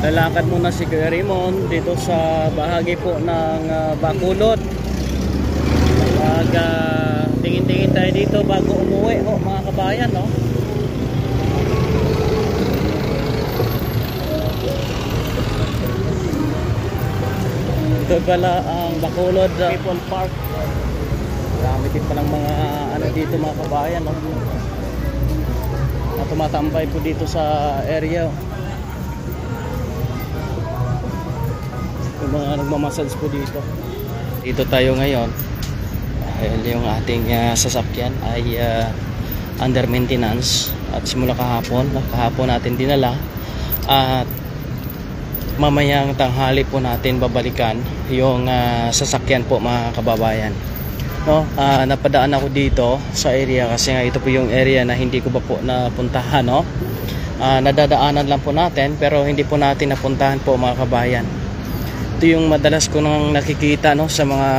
Lalakad muna si Kuya Raymond dito sa bahagi po ng Bacolod. Mag tingin-tingin tayo dito bago umuwi mga kabayan, no? Ito pala ang Bacolod People Park. Marami din palang mga dito mga kabayan, no? Na tumatambay po dito sa area. Yung mga nagmamassage po dito. Dito tayo ngayon dahil yung ating sasakyan ay under maintenance at simula kahapon natin dinala at mamayang tanghali po natin babalikan yung sasakyan po mga kababayan, no? Napadaan ako dito sa area kasi nga ito po yung area na hindi ko pa po napuntahan, no? Nadadaanan lang po natin pero hindi po natin napuntahan po mga kabayan. Ito yung madalas ko nang nakikita, no, sa mga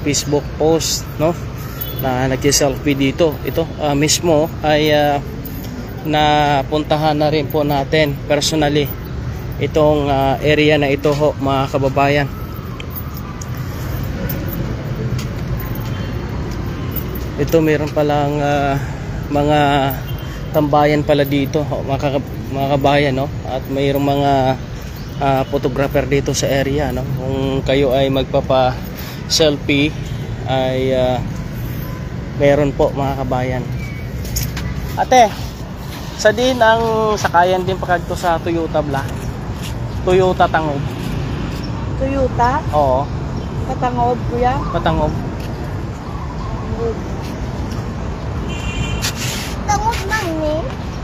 Facebook post, no, na nagsi-selfie dito. Ito mismo ay napuntahan na rin po natin personally itong area na ito ho mga kababayan. Ito meron palang mga tambayan pala dito ho, mga kababayan, no, at mayroong mga photographer dito sa area, no? Kung kayo ay magpapa selfie ay meron po mga kabayan. Ate, sa din ang sakayan din pakagto sa Toyota Toyota Tangob. Toyota? Oo. Patangob, kuya? Patangob. Tangob na ni?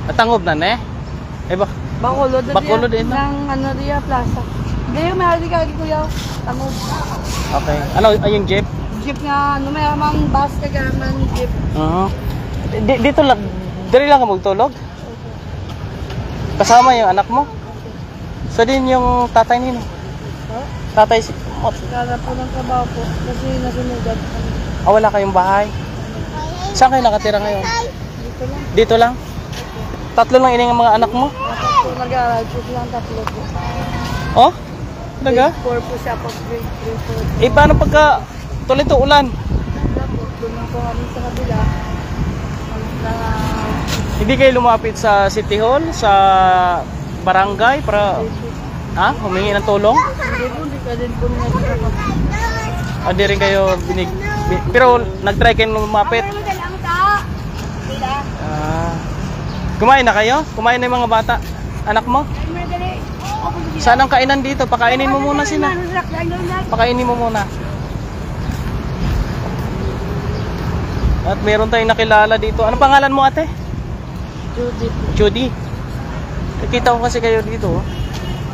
Patangob na ne? Eh ba? Bacolod din ng Ria Plaza. Hindi yung may ka kuya. Tangob. Okay. Ano yung jeep? Jeep nga, may amang bus kagaman jeep. Dito lang, dali lang ka magtulog? Kasama yung anak mo? So din yung tatay nino? Tatay si... Kala po ng trabaho po kasi nasunugan. Wala kayong bahay? Saan kayo nakatira ngayon? Dito lang. Dito lang? Tatlo lang ining mga anak mo? Nag-aaral po silang tatlo po. Oh? Talaga? Grade 4 po siya po. Grade 3 po. Paano pagka tuloy ito ulan? Doon lang po kami sa kabila. Hindi kayo lumapit sa City Hall, sa barangay para humingi ng tulong? Hindi ka din po nila. Di rin kayo pero nag-try kayo lumapit? Kumain na kayo? Kumain na yung mga bata? Anak mo? Saan ang kainan dito? Pakainin mo muna sila. Pakainin mo muna. At meron tayong nakilala dito. Ano pangalan mo, ate? Judy. Judy. Nakita ko kasi kayo dito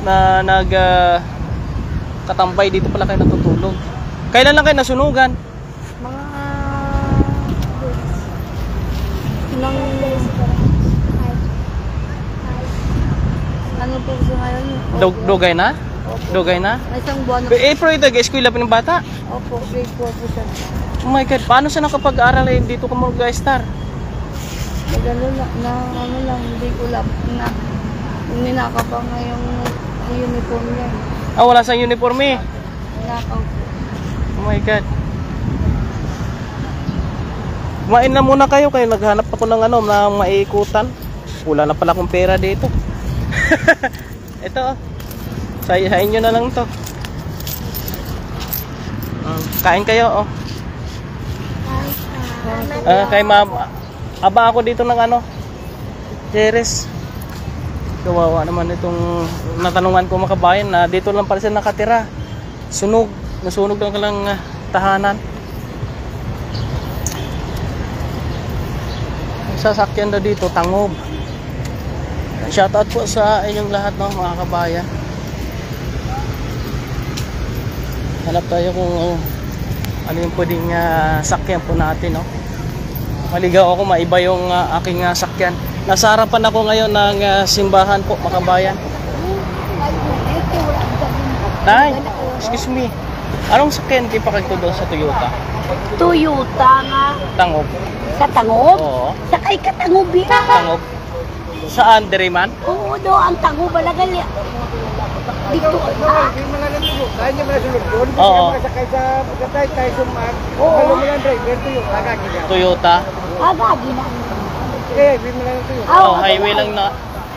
na katambay dito pala kayo natutulog. Kailan lang kayo nasunugan? Mga ilang ano po sa ngayon? Dugay na? Opo. Dugay na? May isang buwan na. Pero ito, eskwela pa ng bata? Opo, grade 4 po siya. Oh my God, paano siya nakapag-aral dito ka mag-star? Magano lang, hindi ko lang na ninakaw pa nga yung uniform niya. Wala sa uniforme? Ninakaw po. Oh my God. Kumain na muna kayo naghanap ako ng na maiikutan. Wala na pala akong pera dito. Ito, sayahin nyo na lang to. Kain kayo, kay mama. Aba ako dito ng Jerez. Kawawa naman itong natanungan ko mga kabayan na dito lang pala sila nakatira. Nasunog lang tahanan. Sasakyan na dito, Tangob. Shoutout po sa inyong lahat, no, mga kabayan. Hanap tayo kung ano yung pwedeng sakyan po natin, no. Maligaw ako, maiba yung aking sakyan. Nasa harapan ako ngayon ng simbahan po, mga kabayan. Nay, excuse me. Anong sakyan kayo pakagtudo sa Toyota? Toyota nga. Tangob. Katangob? Oo. Sakay katangob yan. Tangob. Saan, Diriman? Oo, do, ang tango balagal. Dito, ah. Hindi mo lang natulog. Kaya niya mo na sulog doon. Oo. Makasakay sa pagkatay sumaan. Oo. Alam mo lang driver to yung kagagi na. Toyota? Agagi na. Kaya hindi mo lang natulog. Oh, highway lang na.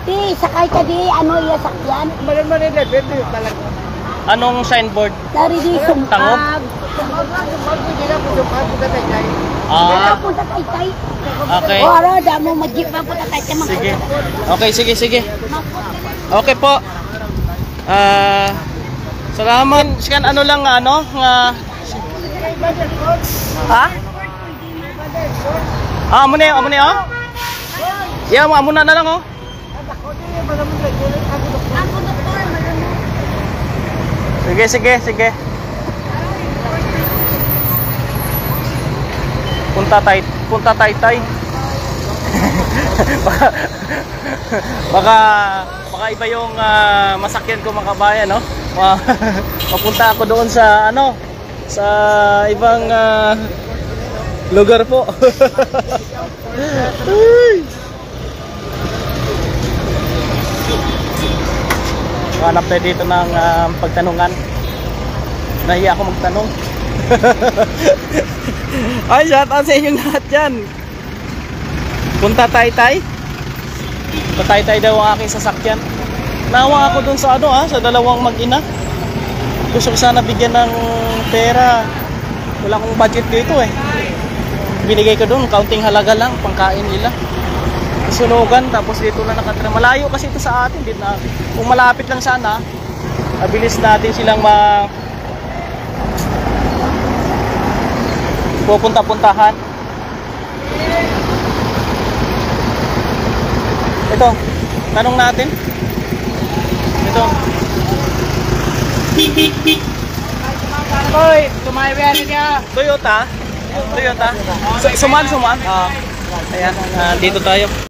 Di, sakay ka di, ano iya sakyan. Malan man yung driver to yung talaga. Anong signboard? Dari di Tango? sumpag. Hindi na po sumaan po tatay tayo. Kaya Ah, punta tay-tay. okay. O, aro, damo majik ba punta tay-tay. Sige. Okay, sige, sige. Okay po. Salamat. Sikan ano lang ano nga ha? Amo na oh. Yeah, amo na lang oh. Sige, sige, sige. Punta tay. baka iba yung masakyan ko mga kabayan, no? Papunta ako doon sa ano, sa ibang lugar po. Hanap tayo dito ng pagtanungan. Nahiya ako magtanong. Ay, shout out sa inyong lahat dyan. Punta tay-tay. Patay-tay daw ang aking sasakyan. Nawa ako dun sa ano sa dalawang mag-ina. Gusto ko sana bigyan ng pera. Wala akong budget dito eh. Binigay ko dun, kaunting halaga lang, pangkain nila. Sunugan, tapos dito na nakatira. Malayo kasi ito sa atin. Kung malapit lang sana, mabilis natin silang pupunta-puntahan. Ito, tanong natin. Ito. Hoy, tumayo niya. Toyota. Suman. Ayan, dito tayo.